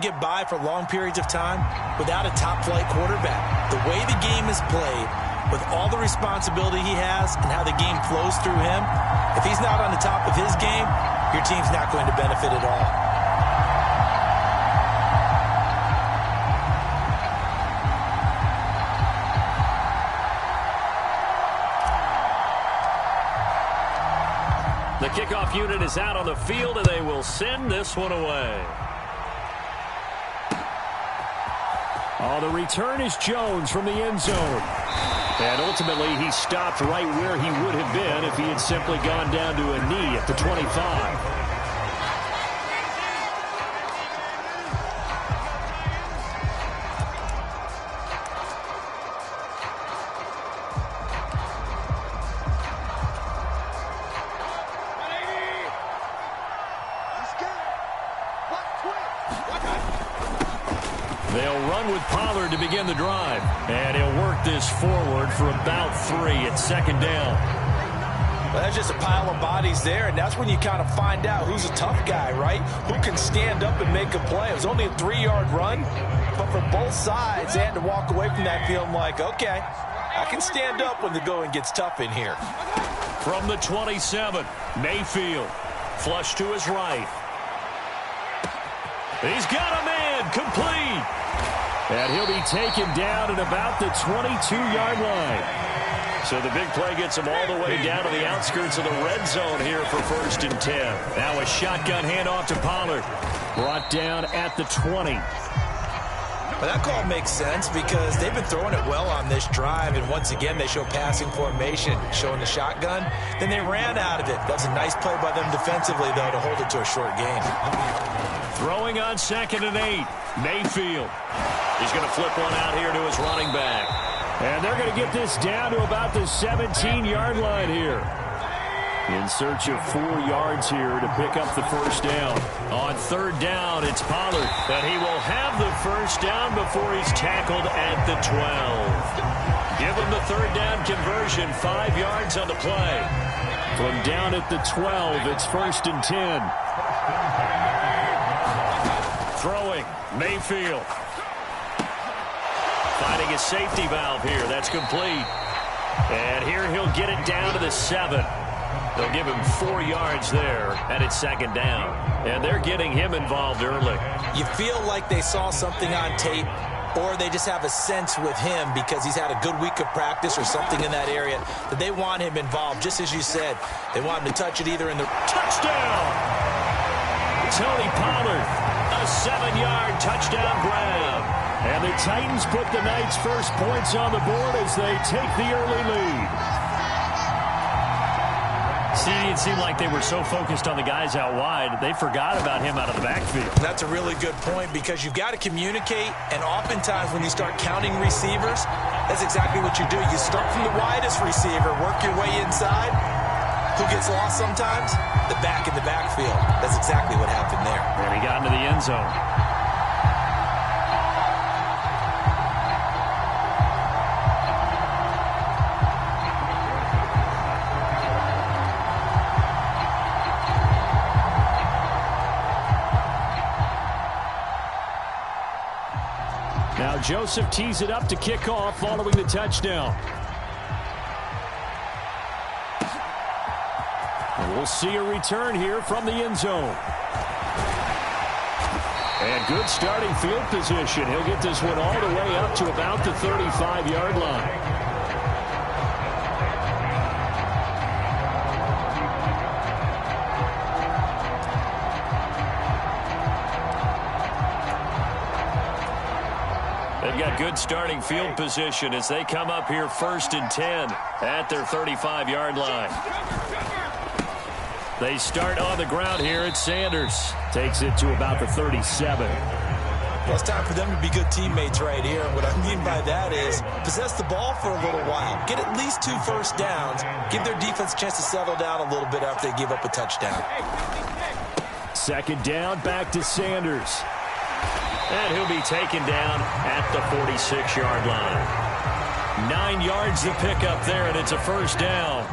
get by for long periods of time without a top-flight quarterback. The way the game is played, with all the responsibility he has and how the game flows through him, if he's not on the top of his game, your team's not going to benefit at all. The kickoff unit is out on the field, and they will send this one away. Oh, the return is Jones from the end zone. And ultimately, he stopped right where he would have been if he had simply gone down to a knee at the 25. They'll run with Pollard to begin the drive. And he'll work this forward for about 3 at second down. Well, that's just a pile of bodies there, and that's when you kind of find out who's a tough guy, right? Who can stand up and make a play. It was only a 3-yard run, but for both sides, they had to walk away from that feeling like, okay, I can stand up when the going gets tough in here. From the 27, Mayfield. Flush to his right. He's got a man, complete. And he'll be taken down at about the 22-yard line. So the big play gets him all the way down to the outskirts of the red zone here for 1st and 10. Now a shotgun handoff to Pollard. Brought down at the 20. But that call makes sense because they've been throwing it well on this drive, and once again they show passing formation, showing the shotgun. Then they ran out of it. That was a nice play by them defensively, though, to hold it to a short gain. Throwing on 2nd and 8, Mayfield. He's going to flip one out here to his running back. And they're going to get this down to about the 17-yard line here. In search of 4 yards here to pick up the first down. On 3rd down, it's Pollard. And he will have the first down before he's tackled at the 12. Give him the 3rd down conversion, 5 yards on the play. From down at the 12, it's 1st and 10. Throwing, Mayfield. Finding a safety valve here. That's complete. And here he'll get it down to the 7. They'll give him 4 yards there, and it's 2nd down. And they're getting him involved early. You feel like they saw something on tape, or they just have a sense with him because he's had a good week of practice or something in that area that they want him involved. Just as you said, they want him to touch it either in the touchdown. Tony Pollard, a 7-yard touchdown grab. And the Titans put the Knights' first points on the board as they take the early lead. See, it seemed like they were so focused on the guys out wide, they forgot about him out of the backfield. That's a really good point because you've got to communicate, and oftentimes when you start counting receivers, that's exactly what you do. You start from the widest receiver, work your way inside. Who gets lost sometimes? The back in the backfield. That's exactly what happened there. And he got into the end zone. Now Joseph tees it up to kick off following the touchdown. And we'll see a return here from the end zone. And good starting field position. He'll get this one all the way up to about the 35-yard line. They've got good starting field position as they come up here 1st and 10 at their 35-yard line. They start on the ground here at Sanders. Takes it to about the 37. Well, it's time for them to be good teammates right here. What I mean by that is possess the ball for a little while. Get at least 2 first downs. Give their defense a chance to settle down a little bit after they give up a touchdown. 2nd down, back to Sanders. And he'll be taken down at the 46-yard line. 9 yards to pick up there, and it's a first down.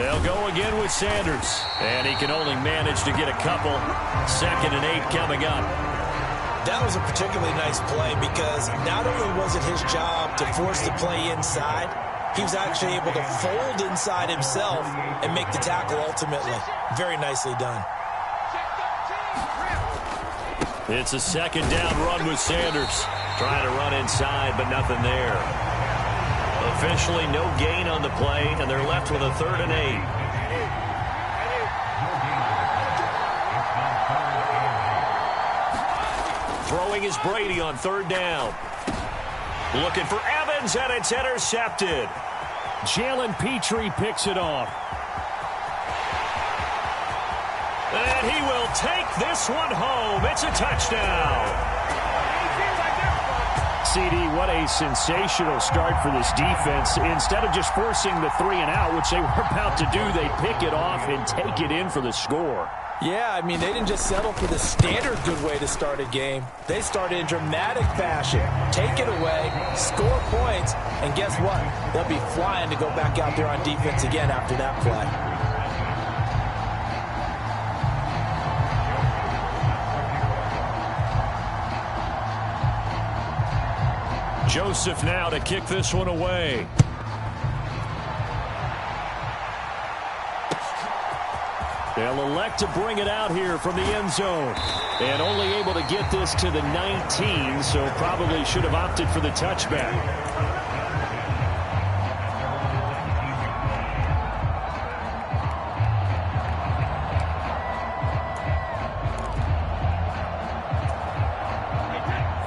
They'll go again with Sanders. And he can only manage to get a couple. 2nd and 8 coming up. That was a particularly nice play because not only was it his job to force the play inside, he was actually able to fold inside himself and make the tackle ultimately. Very nicely done. It's a 2nd down run with Sanders. Trying to run inside, but nothing there. Officially no gain on the play, and they're left with a 3rd and 8. Throwing is Brady on 3rd down. Looking for Evans, and it's intercepted. Jalen Petrie picks it off. And he will take this one home. It's a touchdown. CD, what a sensational start for this defense. Instead of just forcing the 3 and out, which they were about to do, they pick it off and take it in for the score. Yeah, I mean, they didn't just settle for the standard good way to start a game. They started in dramatic fashion. Take it away, score points, and guess what? They'll be flying to go back out there on defense again after that play. Joseph now to kick this one away. They'll elect to bring it out here from the end zone. And only able to get this to the 19, so probably should have opted for the touchback.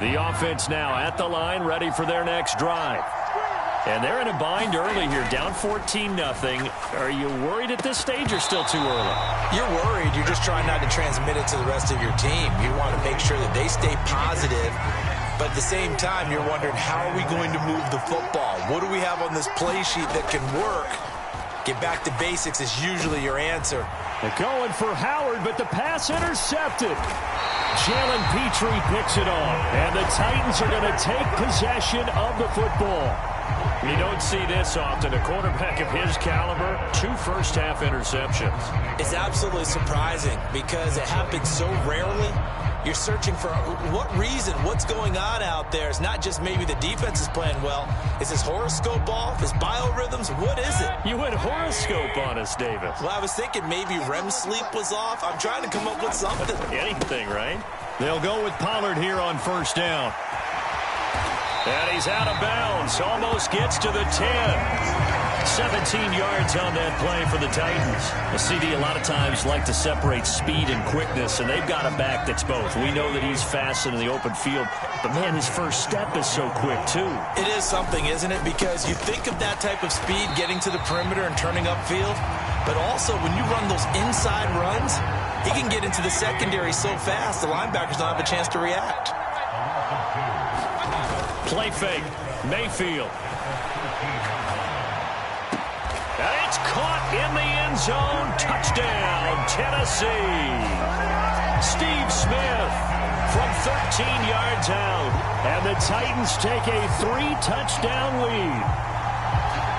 The offense now at the line, ready for their next drive. And they're in a bind early here, down 14-0. Are you worried at this stage or still too early? You're worried. You're just trying not to transmit it to the rest of your team. You want to make sure that they stay positive. But at the same time, you're wondering, how are we going to move the football? What do we have on this play sheet that can work? Get back to basics is usually your answer. They're going for Howard, but the pass intercepted. Jalen Petrie picks it off, and the Titans are going to take possession of the football. You don't see this often. A quarterback of his caliber, 2 first-half interceptions. It's absolutely surprising because it happens so rarely. You're searching for what reason, what's going on out there. It's not just maybe the defense is playing well. Is his horoscope off? His biorhythms? What is it? You went horoscope on us, Davis. Well, I was thinking maybe REM sleep was off. I'm trying to come up with something. Anything, right? They'll go with Pollard here on 1st down. And he's out of bounds. Almost gets to the 10. 17 yards on that play for the Titans. The CD a lot of times like to separate speed and quickness, and they've got a back that's both. We know that he's fast in the open field, but man, his first step is so quick too. It is something, isn't it? Because you think of that type of speed getting to the perimeter and turning upfield, but also when you run those inside runs, he can get into the secondary so fast the linebackers don't have a chance to react. Play fake. Mayfield. And it's caught in the end zone. Touchdown, Tennessee. Steve Smith from 13 yards out. And the Titans take a 3-touchdown lead.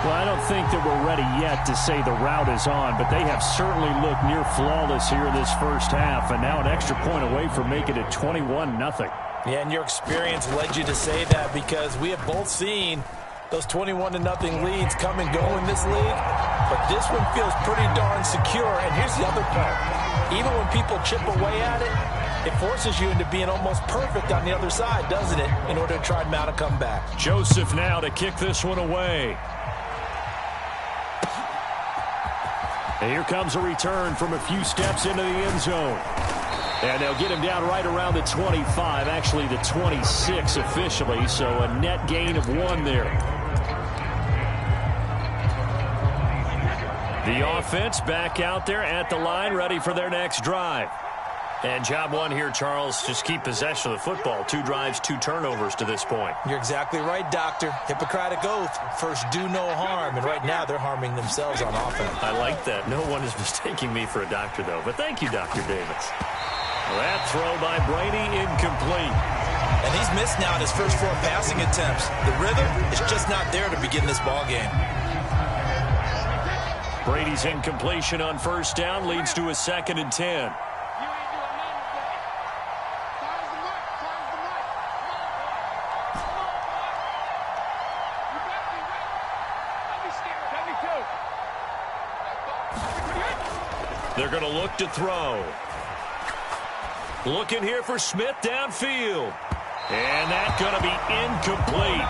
Well, I don't think that we're ready yet to say the route is on, but they have certainly looked near flawless here in this first half, and now an extra point away from making it 21-0. Yeah, and your experience led you to say that because we have both seen those 21-0 leads come and go in this league, but this one feels pretty darn secure. And here's the other part. Even when people chip away at it, it forces you into being almost perfect on the other side, doesn't it, in order to try and mount a comeback. Joseph now to kick this one away. And here comes a return from a few steps into the end zone. And they'll get him down right around the 25, actually the 26 officially, so a net gain of 1 there. The offense back out there at the line, ready for their next drive. And job 1 here, Charles, just keep possession of the football. 2 drives, 2 turnovers to this point. You're exactly right, Doctor. Hippocratic oath. First, do no harm. And right now, they're harming themselves on offense. I like that. No one is mistaking me for a doctor, though. But thank you, Dr. Davis. That throw by Brady incomplete. And he's missed now in his first 4 passing attempts. The rhythm is just not there to begin this ball game. Brady's incompletion on first down leads to a 2nd and 10. They're going to look to throw. Looking here for Smith downfield. And that's going to be incomplete.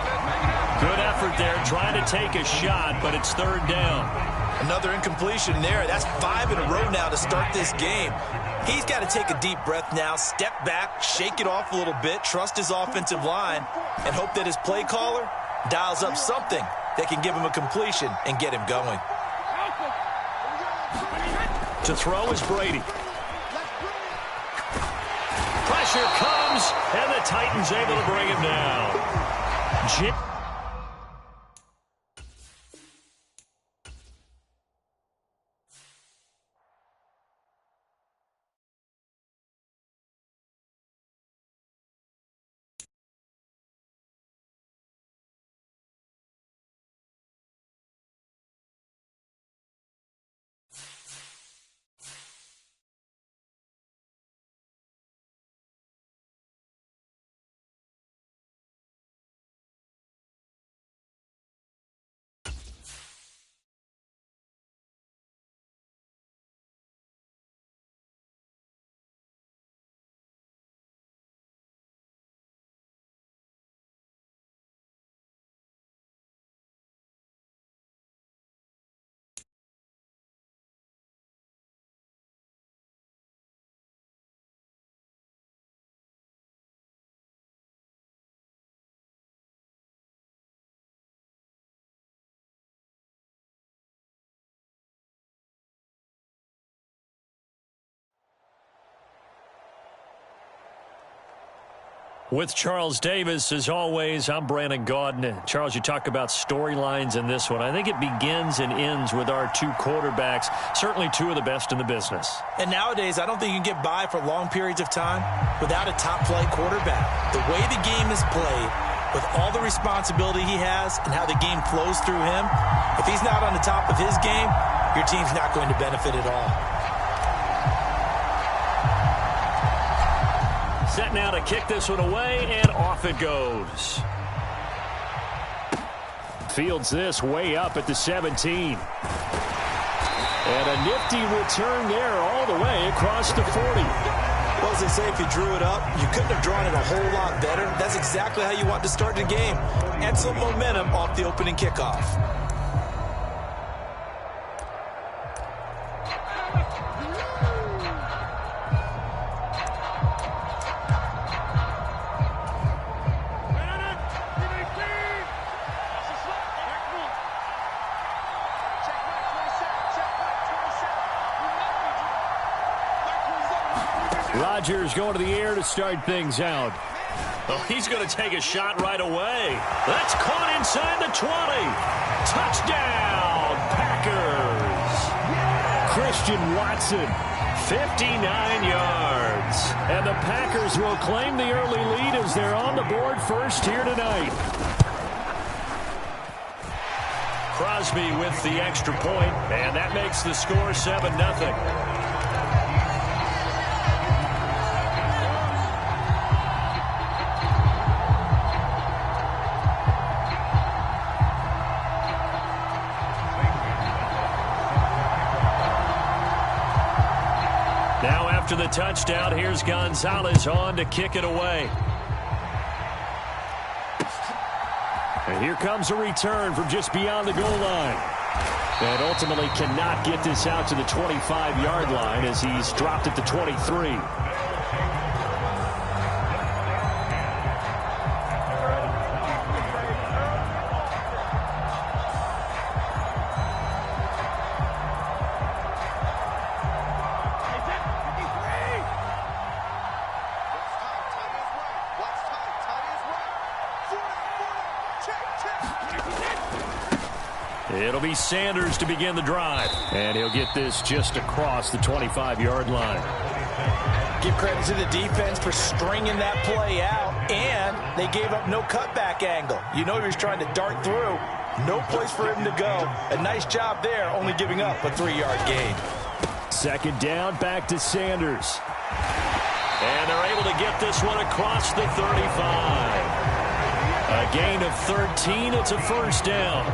Good effort there trying to take a shot, but it's 3rd down. Another incompletion there. That's 5 in a row now to start this game. He's got to take a deep breath now, step back, shake it off a little bit, trust his offensive line, and hope that his play caller dials up something that can give him a completion and get him going. To throw is Brady. Pressure comes, and the Titans able to bring him down. With Charles Davis, as always, I'm Brandon Gaudin. Charles, you talk about storylines in this one. I think it begins and ends with our 2 quarterbacks, certainly 2 of the best in the business. And nowadays, I don't think you can get by for long periods of time without a top-flight quarterback. The way the game is played, with all the responsibility he has and how the game flows through him, if he's not on the top of his game, your team's not going to benefit at all. Set now to kick this one away, and off it goes. Fields this way up at the 17. And a nifty return there all the way across the 40. Well, as they say, if you drew it up, you couldn't have drawn it a whole lot better. That's exactly how you want to start the game. Add some momentum off the opening kickoff. Rodgers going to the air to start things out. Oh, he's going to take a shot right away. That's caught inside the 20. Touchdown, Packers. Christian Watson, 59 yards. And the Packers will claim the early lead as they're on the board first here tonight. Crosby with the extra point, and that makes the score 7-0. Now after the touchdown, here's Gonzalez on to kick it away. And here comes a return from just beyond the goal line. And ultimately cannot get this out to the 25-yard line as he's dropped at the 23. It'll be Sanders to begin the drive. And he'll get this just across the 25-yard line. Give credit to the defense for stringing that play out, and they gave up no cutback angle. You know he was trying to dart through. No place for him to go. A nice job there, only giving up a 3-yard gain. Second down, back to Sanders. And they're able to get this one across the 35. A gain of 13. It's a first down.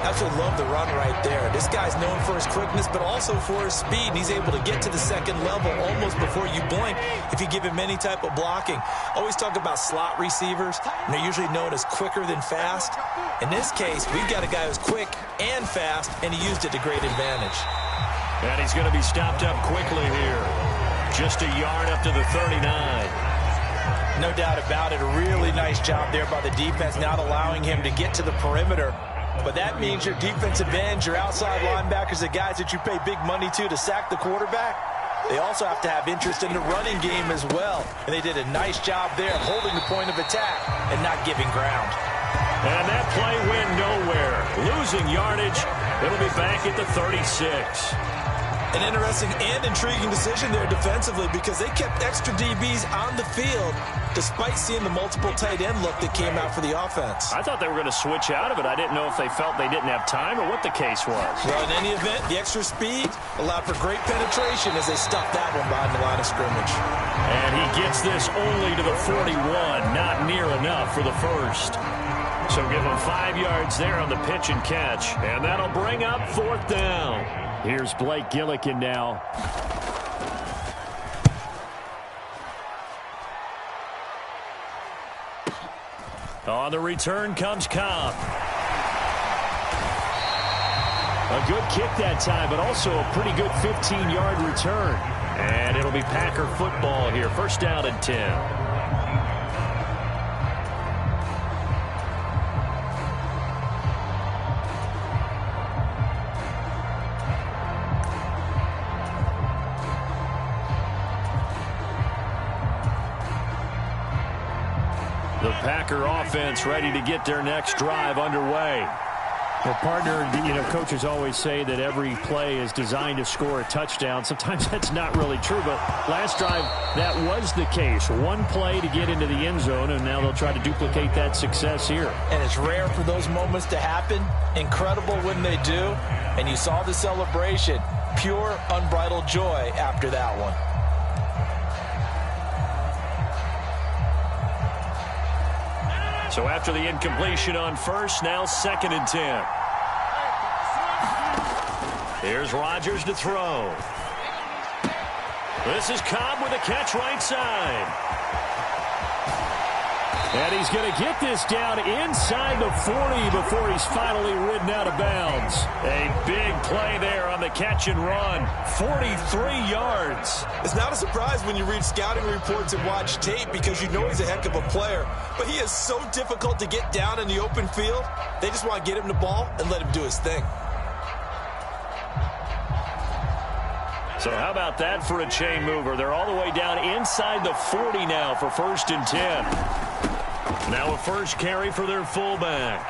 Absolutely love the run right there. This guy's known for his quickness, but also for his speed. And he's able to get to the second level almost before you blink if you give him any type of blocking. Always talk about slot receivers, and they're usually known as quicker than fast. In this case, we've got a guy who's quick and fast, and he used it to great advantage. And he's going to be stopped up quickly here. Just a yard up to the 39. No doubt about it. A really nice job there by the defense, not allowing him to get to the perimeter. But that means your defensive ends, your outside linebackers, the guys that you pay big money to sack the quarterback, they also have to have interest in the running game as well. And they did a nice job there holding the point of attack and not giving ground. And that play went nowhere. Losing yardage. It'll be back at the 36. An interesting and intriguing decision there defensively because they kept extra DBs on the field despite seeing the multiple tight end look that came out for the offense. I thought they were going to switch out of it. I didn't know if they felt they didn't have time or what the case was. Well, in any event, the extra speed allowed for great penetration as they stuffed that one behind the line of scrimmage. And he gets this only to the 41, not near enough for the first. So give him 5 yards there on the pitch and catch, and that'll bring up fourth down. Here's Blake Gillikin now. On the return comes Cobb. A good kick that time, but also a pretty good 15-yard return. And it'll be Packer football here. First down and 10. The Packer offense ready to get their next drive underway. Well, partner, coaches always say that every play is designed to score a touchdown. Sometimes that's not really true, but last drive, that was the case. One play to get into the end zone, and now they'll try to duplicate that success here. And it's rare for those moments to happen. Incredible when they do. And you saw the celebration. Pure, unbridled joy after that one. So after the incompletion on first, now second and 10. Here's Rodgers to throw. This is Cobb with a catch right side. And he's going to get this down inside the 40 before he's finally ridden out of bounds. A big play there on the catch and run. 43 yards. It's not a surprise when you read scouting reports and watch tape because you know he's a heck of a player. But he is so difficult to get down in the open field. They just want to get him the ball and let him do his thing. So how about that for a chain mover? They're all the way down inside the 40 now for first and 10. Now a first carry for their fullback.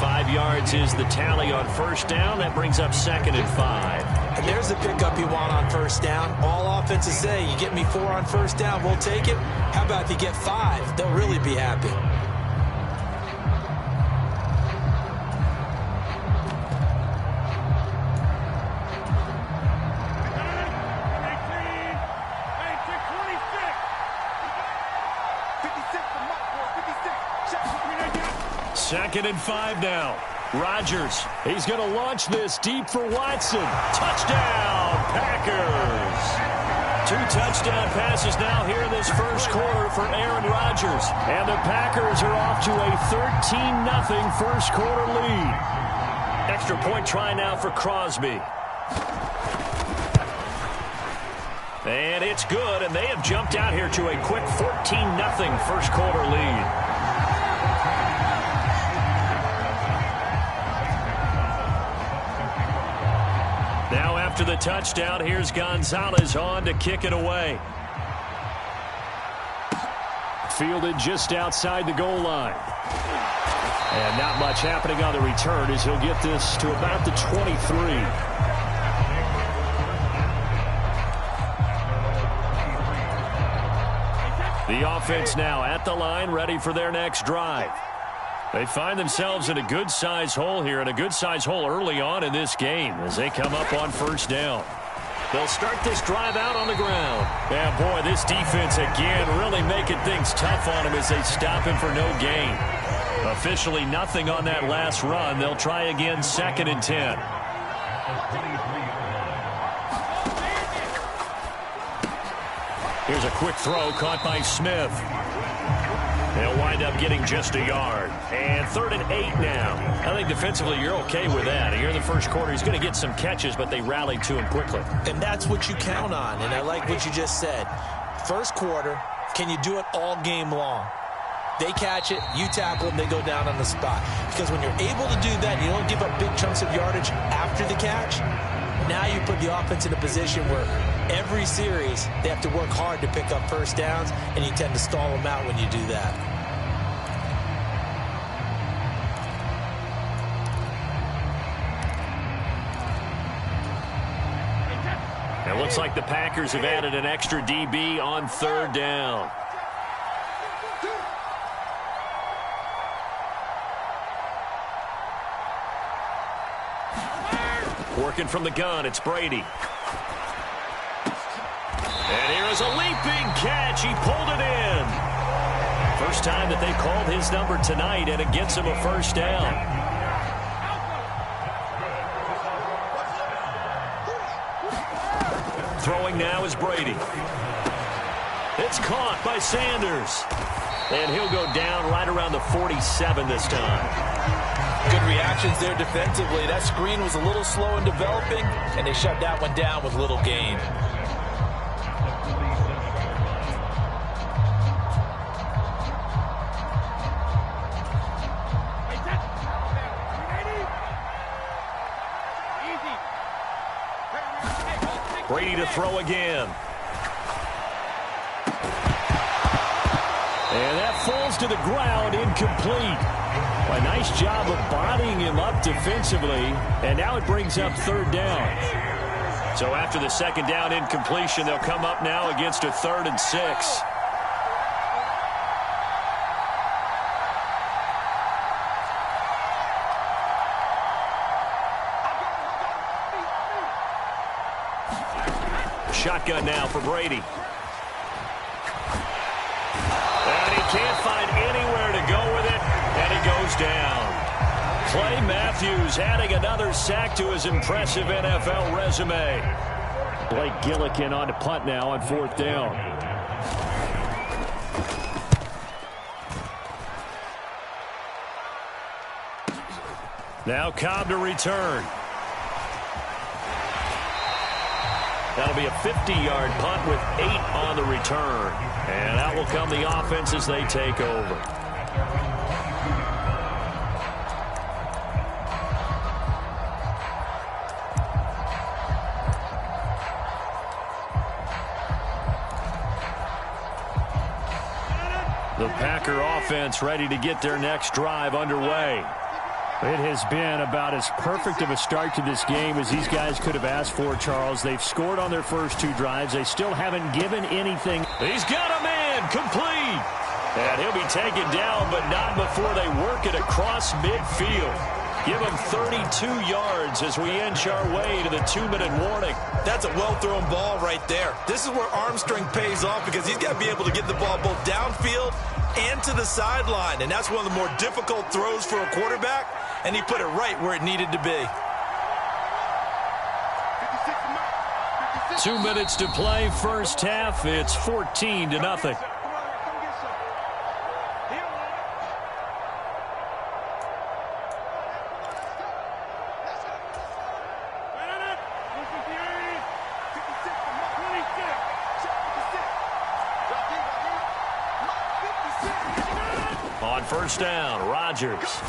5 yards is the tally on first down. That brings up second and 5. And there's the pickup you want on first down. All offenses say, you get me 4 on first down, we'll take it. How about if you get 5? They'll really be happy. Second and 5 now. Rodgers, he's going to launch this deep for Watson. Touchdown, Packers. 2 touchdown passes now here in this first quarter for Aaron Rodgers. And the Packers are off to a 13-0 first quarter lead. Extra point try now for Crosby. And it's good, and they have jumped out here to a quick 14-0 first quarter lead. After the touchdown, here's Gonzalez on to kick it away. Fielded just outside the goal line. And not much happening on the return as he'll get this to about the 23. The offense now at the line, ready for their next drive. They find themselves in a good-sized hole here, and a good-sized hole early on in this game as they come up on first down. They'll start this drive out on the ground. And, boy, this defense again really making things tough on him as they stop him for no gain. Officially nothing on that last run. They'll try again, 2nd and 10. Here's a quick throw caught by Smith. They'll wind up getting just a yard. And 3rd and 8 now. I think defensively you're okay with that. Here in the first quarter, he's going to get some catches, but they rallied to him quickly. And that's what you count on, and I like what you just said. First quarter, can you do it all game long? They catch it, you tackle them, they go down on the spot. Because when you're able to do that, you don't give up big chunks of yardage after the catch. Now you put the offense in a position where every series they have to work hard to pick up first downs, and you tend to stall them out when you do that. It looks like the Packers have added an extra DB on 3rd down. Working from the gun, it's Brady. And here is a leaping catch. He pulled it in. First time that they called his number tonight, and it gets him a first down. Throwing now is Brady. It's caught by Sanders. And he'll go down right around the 47 this time. Good reactions there defensively. That screen was a little slow in developing, and they shut that one down with little gain. Brady to throw again. And that falls to the ground, incomplete. A nice job of bodying him up defensively, and now it brings up 3rd down. So after the 2nd down incompletion, they'll come up now against a 3rd and 6. Shotgun now for Brady. And he can't find anywhere to go with it, and he goes down. Clay Matthews adding another sack to his impressive NFL resume. Blake Gillikin on to punt now on 4th down. Now Cobb to return. That'll be a 50-yard punt with 8 on the return. And out will come the offense as they take over. The Packer offense ready to get their next drive underway. It has been about as perfect of a start to this game as these guys could have asked for, Charles. They've scored on their first 2 drives. They still haven't given anything. He's got a man, complete. And he'll be taken down, but not before they work it across midfield. Give him 32 yards as we inch our way to the 2-minute warning. That's a well-thrown ball right there. This is where arm strength pays off because he's got to be able to get the ball both downfield and to the sideline. And that's one of the more difficult throws for a quarterback. And he put it right where it needed to be. 2 minutes to play, first half. It's 14-0. On first down, Rodgers.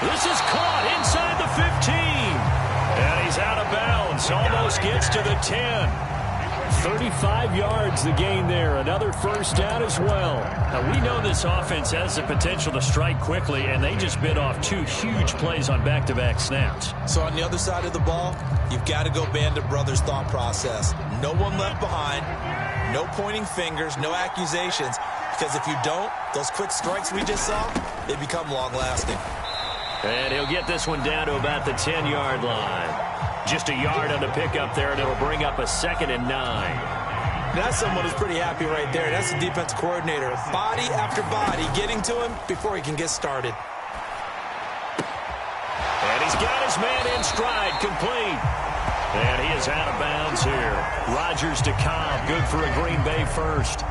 This is caught inside the 15. And he's out of bounds. Almost gets to the 10. 35 yards the gain there. Another first down as well. Now, we know this offense has the potential to strike quickly, and they just bit off 2 huge plays on back-to-back snaps. So on the other side of the ball, you've got to go Band of Brothers thought process. No one left behind. No pointing fingers. No accusations. Because if you don't, Those quick strikes we just saw, they become long-lasting. And he'll get this one down to about the 10-yard line. Just a yard on the pickup there, and it'll bring up a 2nd and 9. That's someone who's pretty happy right there. That's the defensive coordinator. Body after body getting to him before he can get started. And he's got his man in stride, complete. And he is out of bounds here. Rodgers to Cobb, good for a Green Bay first.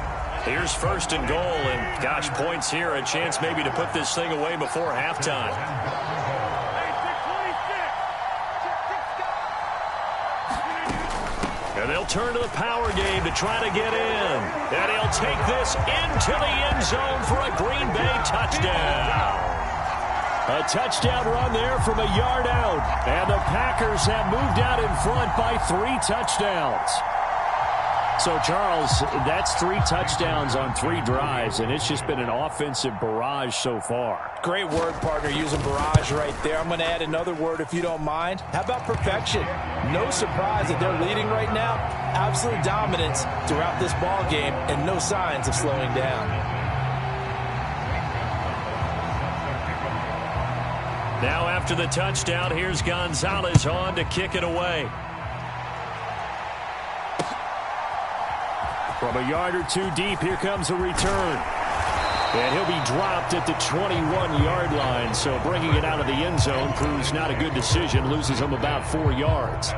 Here's 1st and goal, and gosh, points here, a chance maybe to put this thing away before halftime. And they'll turn to the power game to try to get in. And he'll take this into the end zone for a Green Bay touchdown. A touchdown run there from a yard out. And the Packers have moved out in front by 3 touchdowns. So, Charles, that's 3 touchdowns on 3 drives, and it's just been an offensive barrage so far. Great word, partner, using barrage right there. I'm going to add another word if you don't mind. How about perfection? No surprise that they're leading right now. Absolute dominance throughout this ball game and no signs of slowing down. Now after the touchdown, here's Gonzalez on to kick it away. From a yard or 2 deep, here comes a return. And he'll be dropped at the 21-yard line, so bringing it out of the end zone proves not a good decision, loses him about 4 yards.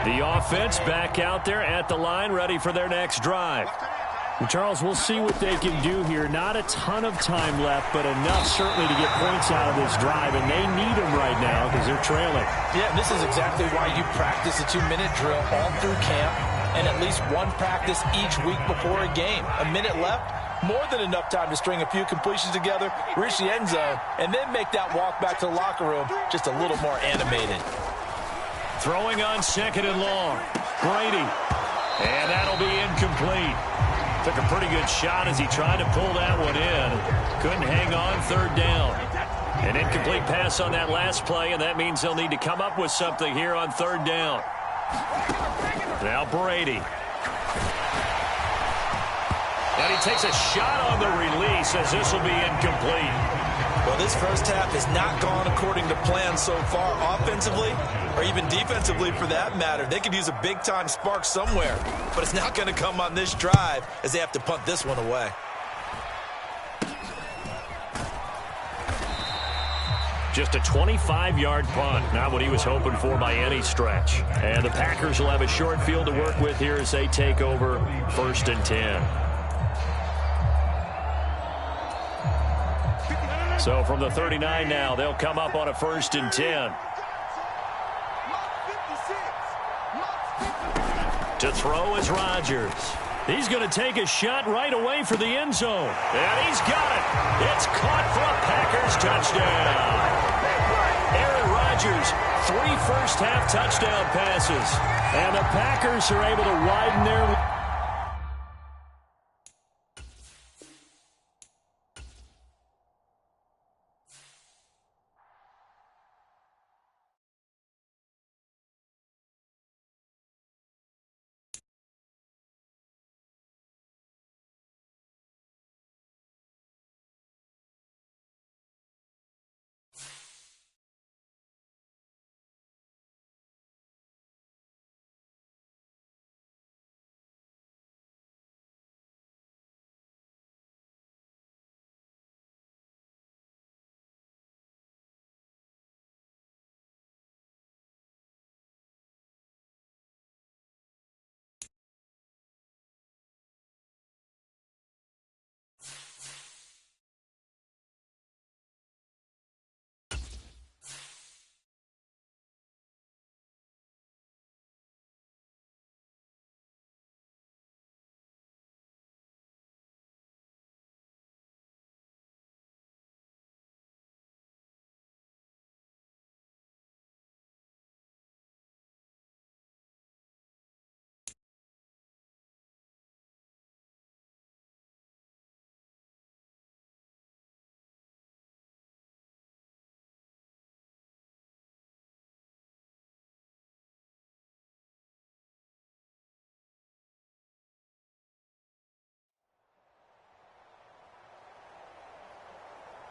The offense back out there at the line, ready for their next drive. Well, Charles, we'll see what they can do here. Not a ton of time left, but enough certainly to get points out of this drive, and they need them right now because they're trailing. Yeah, this is exactly why you practice a 2-minute drill all through camp and at least one practice each week before a game. A minute left, more than enough time to string a few completions together, reach the end zone, and then make that walk back to the locker room just a little more animated. Throwing on 2nd and long. Brady. And that'll be incomplete. Took a pretty good shot as he tried to pull that one in. Couldn't hang on, 3rd down. An incomplete pass on that last play, and that means they'll need to come up with something here on 3rd down. Now Brady. And he takes a shot on the release as this will be incomplete. Well, this first half has not gone according to plan so far offensively or even defensively for that matter. They could use a big-time spark somewhere, but it's not going to come on this drive as they have to punt this one away. Just a 25-yard punt, not what he was hoping for by any stretch. And the Packers will have a short field to work with here as they take over 1st and 10. So from the 39 now, they'll come up on a 1st and 10. To throw is Rodgers. He's going to take a shot right away for the end zone. And he's got it. It's caught for a Packers touchdown. Aaron Rodgers, 3 first-half touchdown passes. And the Packers are able to widen their lead.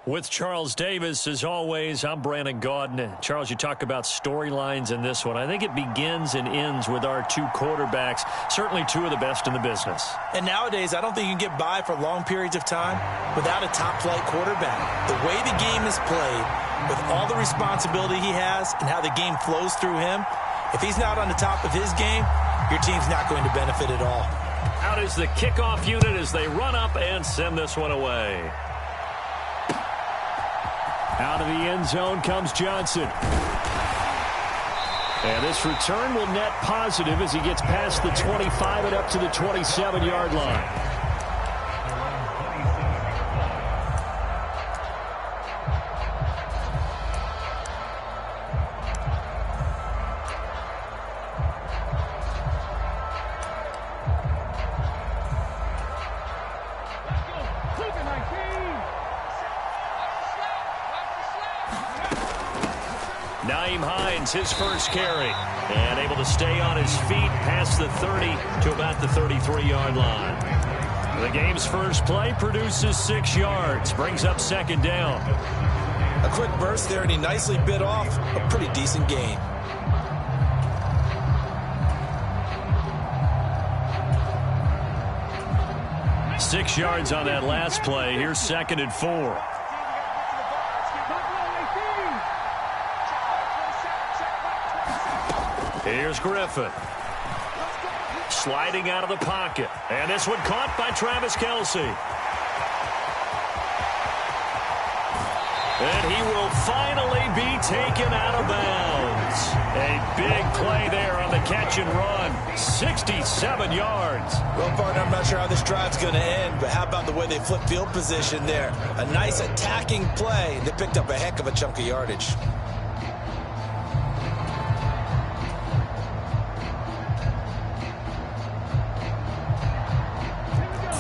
With Charles Davis, as always, I'm Brandon Gaudin. Charles, you talk about storylines in this one. I think it begins and ends with our two quarterbacks, certainly two of the best in the business. And nowadays, I don't think you can get by for long periods of time without a top-flight quarterback. The way the game is played, with all the responsibility he has and how the game flows through him, if he's not on the top of his game, your team's not going to benefit at all. Out is the kickoff unit as they run up and send this one away. Out of the end zone comes Johnson. And this return will net positive as he gets past the 25 and up to the 27-yard line. His first carry, and able to stay on his feet past the 30 to about the 33-yard line. The game's first play produces 6 yards, brings up second down. A quick burst there, and he nicely bit off a pretty decent gain. Six yards on that last play. Here's 2nd and 4. Here's Griffin. Sliding out of the pocket. And this one caught by Travis Kelce. And he will finally be taken out of bounds. A big play there on the catch and run. 67 yards. Well, partner, I'm not sure how this drive's going to end, but how about the way they flip field position there? A nice attacking play. They picked up a heck of a chunk of yardage.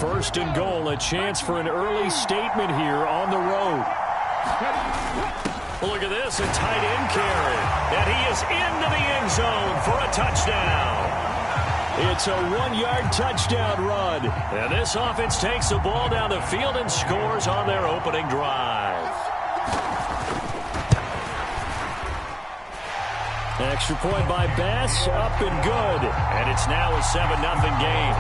First and goal, a chance for an early statement here on the road. Look at this, a tight end carry. And he is into the end zone for a touchdown. It's a 1-yard touchdown run. And this offense takes the ball down the field and scores on their opening drive. Extra point by Bass, up and good. And it's now a 7-0 game.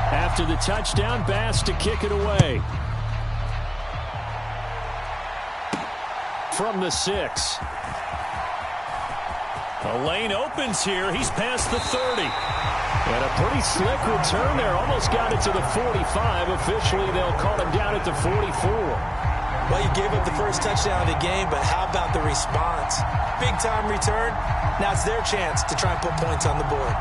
After the touchdown, Bass to kick it away. From the 6. A lane opens here. He's past the 30. And a pretty slick return there. Almost got it to the 45. Officially, they'll call him down at the 44. Well, you gave up the first touchdown of the game, but how about the response? Big-time return. Now it's their chance to try and put points on the board.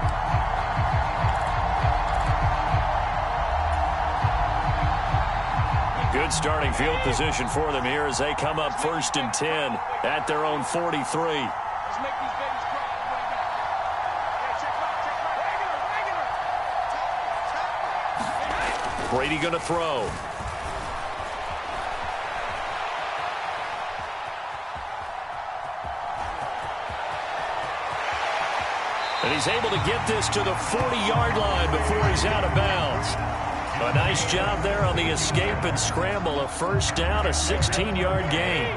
Good starting field position for them here as they come up 1st and 10 at their own 43. Brady going to throw. And he's able to get this to the 40-yard line before he's out of bounds. A nice job there on the escape and scramble. A first down, a 16-yard gain.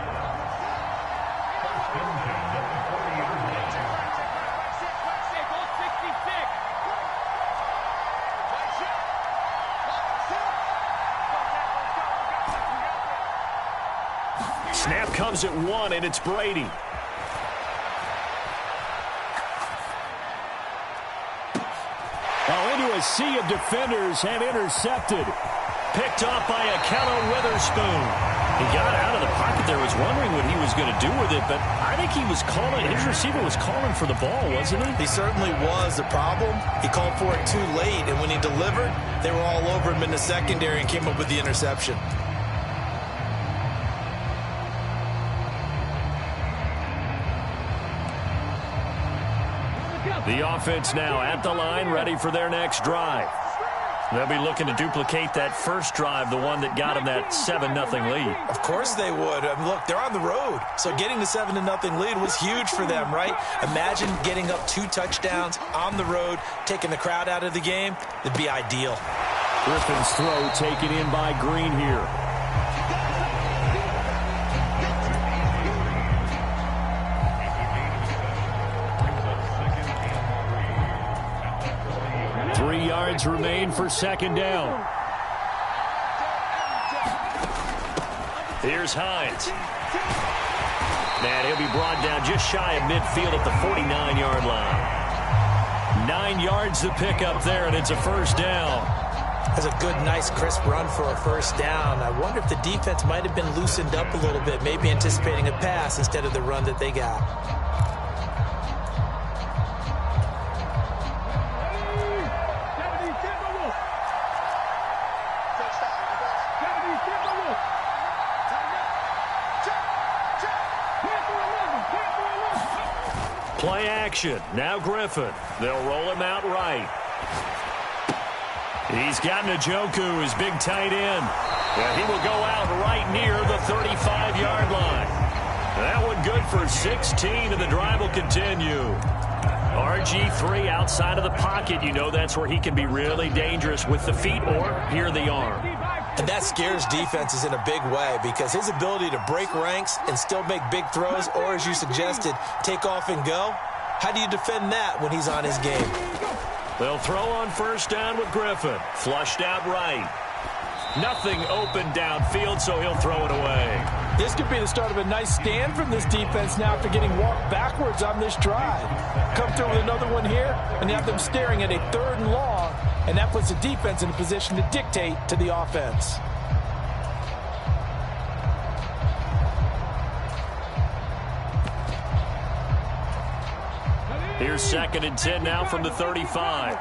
Snap comes at 1, and it's Brady. Into a sea of defenders and intercepted. Picked off by Akello Witherspoon. He got out of the pocket there, was wondering what he was going to do with it, but I think he was calling, his receiver was calling for the ball, wasn't he? He certainly was. The problem, he called for it too late, and when he delivered, they were all over him in the secondary and came up with the interception. The offense now at the line, ready for their next drive. They'll be looking to duplicate that first drive, the one that got them that 7-0 lead. Of course they would. I mean, look, they're on the road, so getting the 7-0 lead was huge for them, right? Imagine getting up 2 touchdowns on the road, taking the crowd out of the game. It'd be ideal. Griffin's throw taken in by Green here. Remain for second down. Here's Hines. And he'll be brought down just shy of midfield at the 49-yard line. 9 yards to pick up there, and it's a first down. That's a good, nice, crisp run for a first down. I wonder if the defense might have been loosened up a little bit, maybe anticipating a pass instead of the run that they got. Play action. Now Griffin. They'll roll him out right. He's got Njoku, his big tight end. Yeah, he will go out right near the 35-yard line. That one good for 16, and the drive will continue. RG3 outside of the pocket. You know that's where he can be really dangerous with the feet or here the arm. And that scares defenses in a big way because his ability to break ranks and still make big throws, or as you suggested, take off and go, how do you defend that when he's on his game? They'll throw on first down with Griffin. Flushed out right. Nothing open downfield, so he'll throw it away. This could be the start of a nice stand from this defense now after getting walked backwards on this drive. Come through with another one here, and you have them staring at a 3rd and long, and that puts the defense in a position to dictate to the offense. Here's 2nd and 10 now from the 35.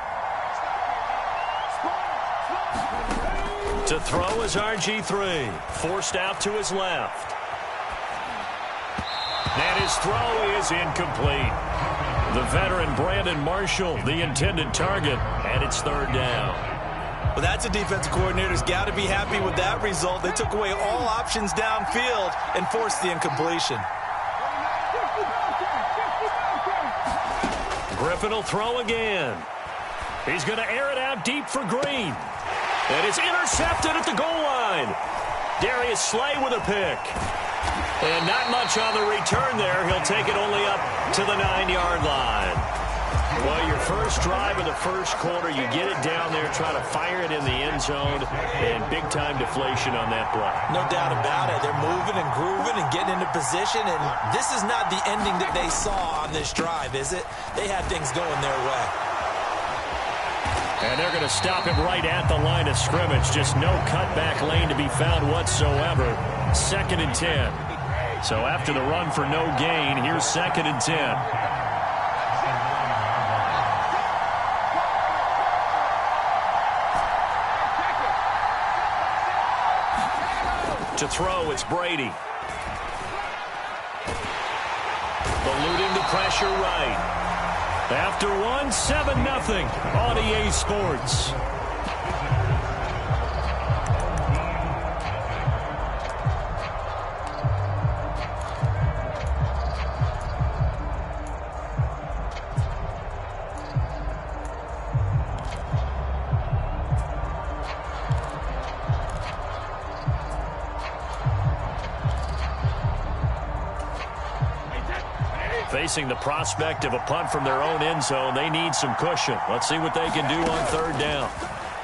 To throw is RG3. Forced out to his left. And his throw is incomplete. The veteran Brandon Marshall, the intended target, and it's 3rd down. Well, that's a defensive coordinator's got to be happy with that result. They took away all options downfield and forced the incompletion. Griffin will throw again. He's going to air it out deep for Green. And it's intercepted at the goal line. Darius Slay with a pick. And not much on the return there. He'll take it only up to the 9-yard line. Well, your first drive of the first quarter, you get it down there, try to fire it in the end zone, and big-time deflation on that play. No doubt about it. They're moving and grooving and getting into position, and this is not the ending that they saw on this drive, is it? They had things going their way. And they're going to stop him right at the line of scrimmage. Just no cutback lane to be found whatsoever. 2nd and 10. So after the run for no gain, here's 2nd and 10. To throw, it's Brady. Eluding the pressure right. After one, 7-0 on EA Sports. Facing the prospect of a punt from their own end zone, they need some cushion. Let's see what they can do on 3rd down.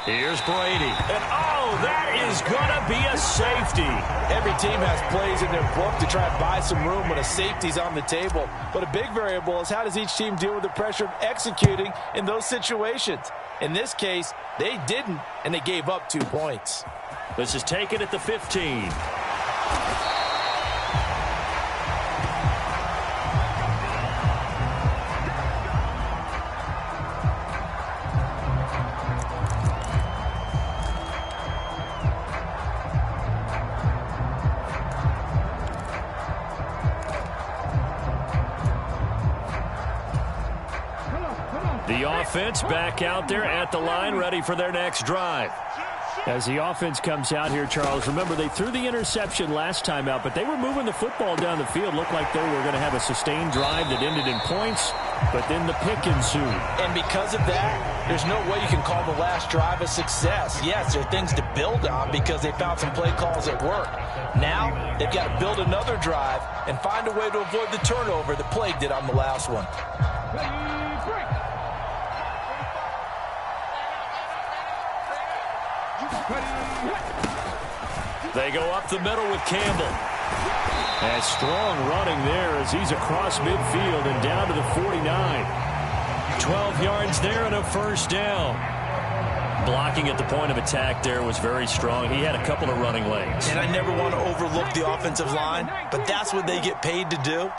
Here's Brady. And, oh, that is going to be a safety. Every team has plays in their book to try and buy some room when a safety's on the table. But a big variable is how does each team deal with the pressure of executing in those situations. In this case, they didn't, and they gave up 2 points. This is taken at the 15. The offense back out there at the line, ready for their next drive. As the offense comes out here, Charles, remember they threw the interception last time out, but they were moving the football down the field. Looked like they were going to have a sustained drive that ended in points, but then the pick ensued. And because of that, there's no way you can call the last drive a success. Yes, there are things to build on because they found some play calls that work. Now, they've got to build another drive and find a way to avoid the turnover that plagued it on the last one. They go up the middle with Campbell. And strong running there as he's across midfield and down to the 49. 12 yards there and a first down. Blocking at the point of attack there was very strong. He had a couple of running lanes. And I never want to overlook the offensive line, but that's what they get paid to do.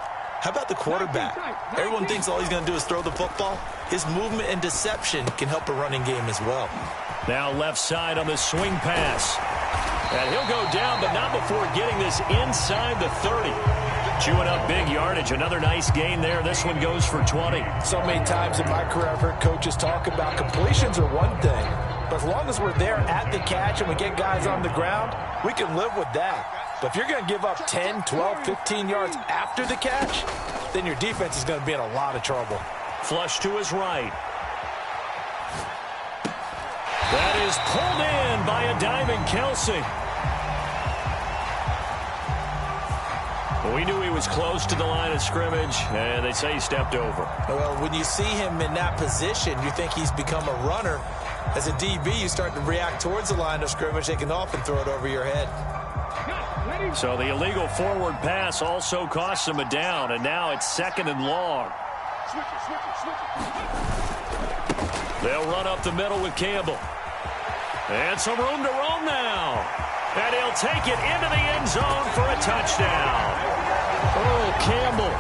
How about the quarterback? Everyone thinks all he's going to do is throw the football. His movement and deception can help a running game as well. Now left side on the swing pass. And he'll go down, but not before getting this inside the 30. Chewing up big yardage. Another nice gain there. This one goes for 20. So many times in my career I've heard coaches talk about completions are one thing, but as long as we're there at the catch and we get guys on the ground, we can live with that. But if you're going to give up 10, 12, 15 yards after the catch, then your defense is going to be in a lot of trouble. Flush to his right. That is pulled in by a diving Kelsey. We knew he was close to the line of scrimmage, and they say he stepped over. Well, when you see him in that position, you think he's become a runner. As a DB, you start to react towards the line of scrimmage. They can often throw it over your head. So the illegal forward pass also costs him a down, and now it's 2nd and long. They'll run up the middle with Campbell. And some room to roam now. And he'll take it into the end zone for a touchdown. Oh, Campbell,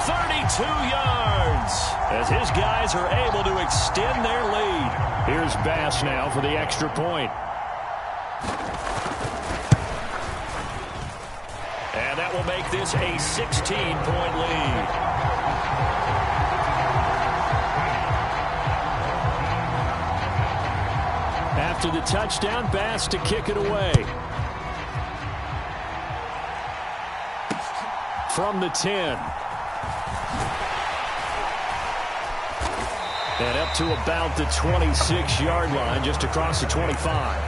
32 yards. As his guys are able to extend their lead. Here's Bass now for the extra point. And that will make this a 16-point lead. After the touchdown, Bass to kick it away. From the 10. And up to about the 26-yard line, just across the 25.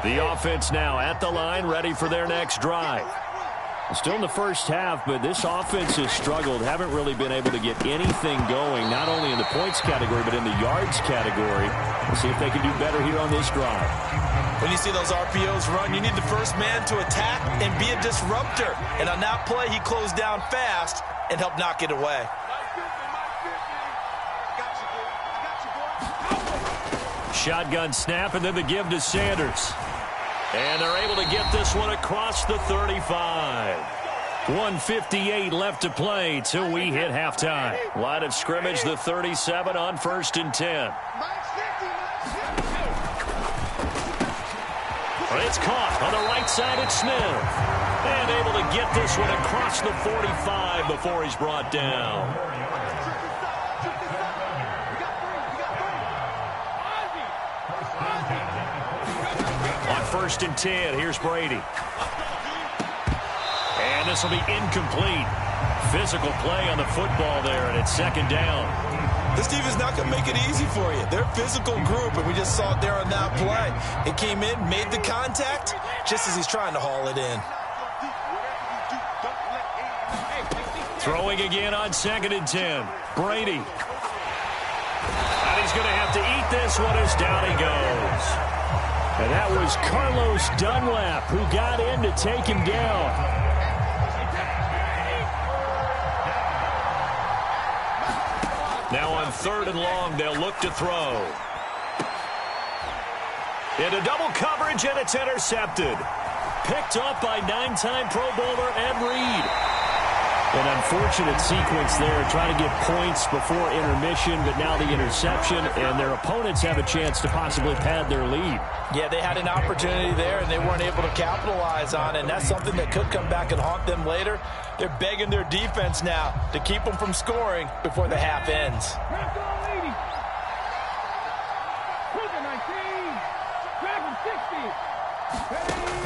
The offense now at the line, ready for their next drive. Still in the first half, but this offense has struggled. Haven't really been able to get anything going, not only in the points category, but in the yards category. We'll see if they can do better here on this drive. When you see those RPOs run, you need the first man to attack and be a disruptor. And on that play, he closed down fast and helped knock it away. Shotgun snap, and then the give to Sanders. And they're able to get this one across the 35. 1:58 left to play till we hit halftime. Line of scrimmage, the 37 on 1st and 10. It's caught on the right side at Smith. And able to get this one across the 45 before he's brought down. On 1st and 10, here's Brady. And this will be incomplete. Physical play on the football there, and it's 2nd down. This team is not going to make it easy for you. They're a physical group, and we just saw it there on that play. It came in, made the contact, just as he's trying to haul it in. Throwing again on 2nd and 10. Brady. And he's going to have to eat this one as down he goes. And that was Carlos Dunlap who got in to take him down. Now on 3rd and long, they'll look to throw. Into double coverage, and it's intercepted. Picked up by 9-time Pro Bowler Ed Reed. An unfortunate sequence there, trying to get points before intermission, but now the interception, and their opponents have a chance to possibly pad their lead. Yeah, they had an opportunity there, and they weren't able to capitalize on it, and that's something that could come back and haunt them later. They're begging their defense now to keep them from scoring before the half ends.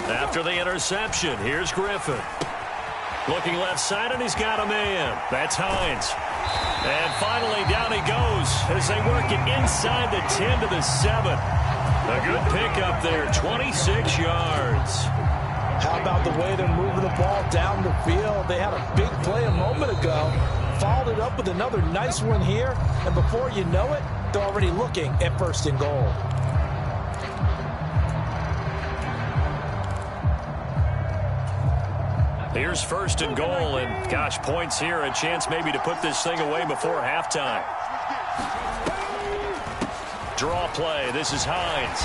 After the interception, here's Griffin. Looking left side, and he's got a man. That's Hines. And finally, down he goes as they work it inside the 10 to the 7. A good pickup there, 26 yards. How about the way they're moving the ball down the field? They had a big play a moment ago, followed it up with another nice one here, and before you know it, they're already looking at 1st and goal. Here's 1st and goal, and gosh, points here, a chance maybe to put this thing away before halftime. Draw play, this is Hines.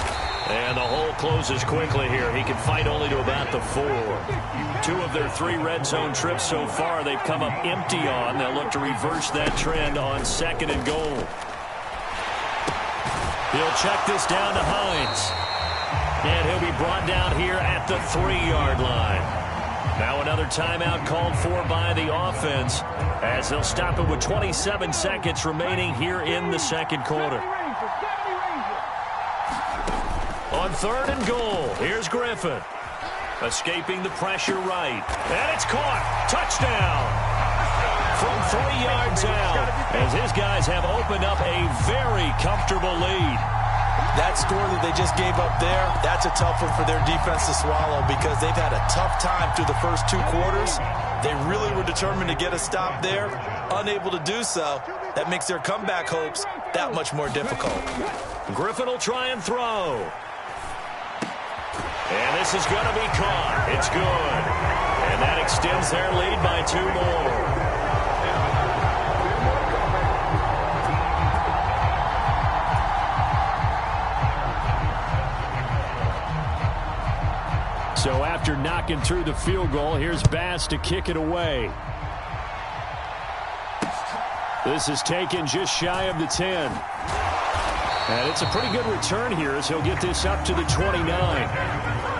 And the hole closes quickly here. He can fight only to about the 4. 2 of their 3 red zone trips so far they've come up empty on. They'll look to reverse that trend on 2nd and goal. He'll check this down to Hines. And he'll be brought down here at the 3-yard line. Now another timeout called for by the offense as they'll stop it with 27 seconds remaining here in the 2nd quarter. On 3rd and goal, here's Griffin. Escaping the pressure right. And it's caught. Touchdown. From 3 yards out as his guys have opened up a very comfortable lead. That score that they just gave up there, that's a tough one for their defense to swallow because they've had a tough time through the first 2 quarters. They really were determined to get a stop there, unable to do so. That makes their comeback hopes that much more difficult. Griffin will try and throw. And this is going to be caught. It's good. And that extends their lead by 2 more. So after knocking through the field goal, here's Bass to kick it away. This is taken just shy of the 10. And it's a pretty good return here as he'll get this up to the 29.